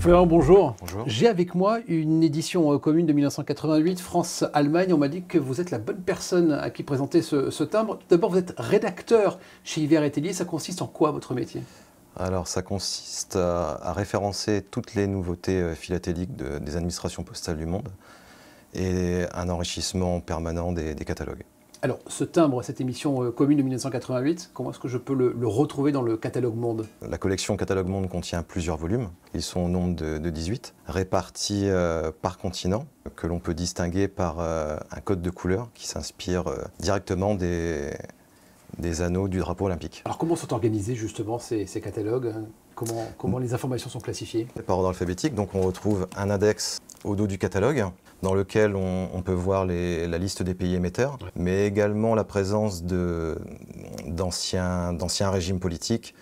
Florian, bonjour. Bonjour. J'ai avec moi une édition commune de 1988, France-Allemagne. On m'a dit que vous êtes la bonne personne à qui présenter ce timbre. D'abord, vous êtes rédacteur chez Hiver et Tellier. Ça consiste en quoi, votre métier? Alors, ça consiste à référencer toutes les nouveautés philatéliques des administrations postales du monde et un enrichissement permanent des catalogues. Alors, ce timbre, cette émission commune de 1988, comment est-ce que je peux le retrouver dans le catalogue Monde? La collection Catalogue Monde contient plusieurs volumes. Ils sont au nombre de 18, répartis par continent, que l'on peut distinguer par un code de couleur qui s'inspire directement des anneaux du drapeau olympique. Alors, comment sont organisés justement ces catalogues? Comment les informations sont classifiées? Par ordre alphabétique, donc on retrouve un index au dos du catalogue, dans lequel on peut voir la liste des pays émetteurs, mais également la présence d'anciens régimes politiques,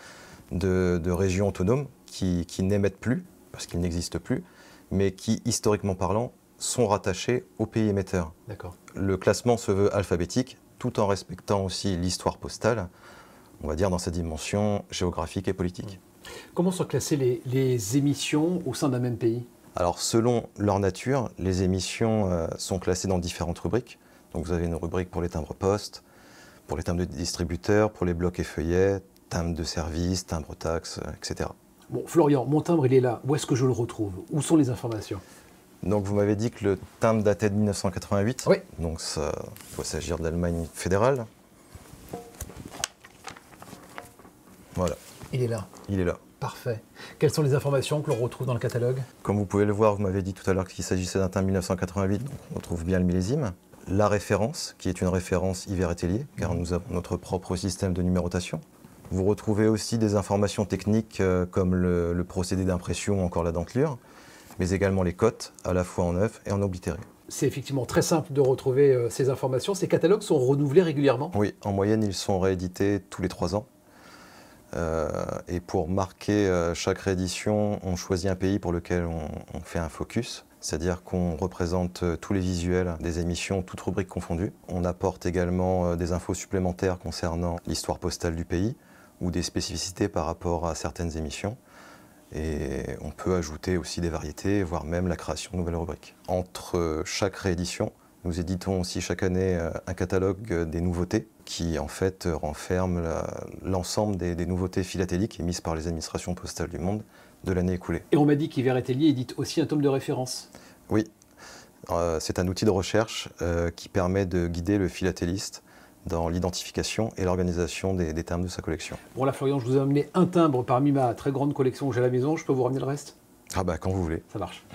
de régions autonomes qui n'émettent plus, parce qu'ils n'existent plus, mais qui, historiquement parlant, sont rattachés aux pays émetteurs. D'accord. Le classement se veut alphabétique, tout en respectant aussi l'histoire postale, on va dire dans sa dimension géographique et politique. Comment sont classées les émissions au sein d'un même pays? Alors, selon leur nature, les émissions sont classées dans différentes rubriques. Donc, vous avez une rubrique pour les timbres postes, pour les timbres de distributeurs, pour les blocs et feuillets, timbres de service, timbres taxes, etc. Bon, Florian, mon timbre, il est là. Où est-ce que je le retrouve? Où sont les informations? Donc, vous m'avez dit que le timbre datait de 1988. Oui. Donc, ça doit s'agir de l'Allemagne fédérale. Voilà. Il est là. Il est là. Parfait. Quelles sont les informations que l'on retrouve dans le catalogue? Comme vous pouvez le voir, vous m'avez dit tout à l'heure qu'il s'agissait d'un timbre 1988, donc on retrouve bien le millésime. La référence, qui est une référence Hiver et Tellier, car nous avons notre propre système de numérotation. Vous retrouvez aussi des informations techniques comme le procédé d'impression ou encore la dentelure, mais également les cotes, à la fois en neuf et en oblitéré. C'est effectivement très simple de retrouver ces informations. Ces catalogues sont renouvelés régulièrement? Oui, en moyenne, ils sont réédités tous les 3 ans. Et pour marquer chaque réédition, on choisit un pays pour lequel on fait un focus, c'est-à-dire qu'on représente tous les visuels des émissions, toutes rubriques confondues. On apporte également des infos supplémentaires concernant l'histoire postale du pays ou des spécificités par rapport à certaines émissions. Et on peut ajouter aussi des variétés, voire même la création de nouvelles rubriques. Entre chaque réédition, nous éditons aussi chaque année un catalogue des nouveautés qui en fait renferme l'ensemble des nouveautés philatéliques émises par les administrations postales du monde de l'année écoulée. Et on m'a dit qu'Hiver et Tellier édite aussi un tome de référence. Oui, c'est un outil de recherche qui permet de guider le philatéliste dans l'identification et l'organisation des timbres de sa collection. Bon là Florian, je vous ai amené un timbre parmi ma très grande collection que j'ai à la maison. Je peux vous ramener le reste? Ah bah quand vous voulez. Ça marche.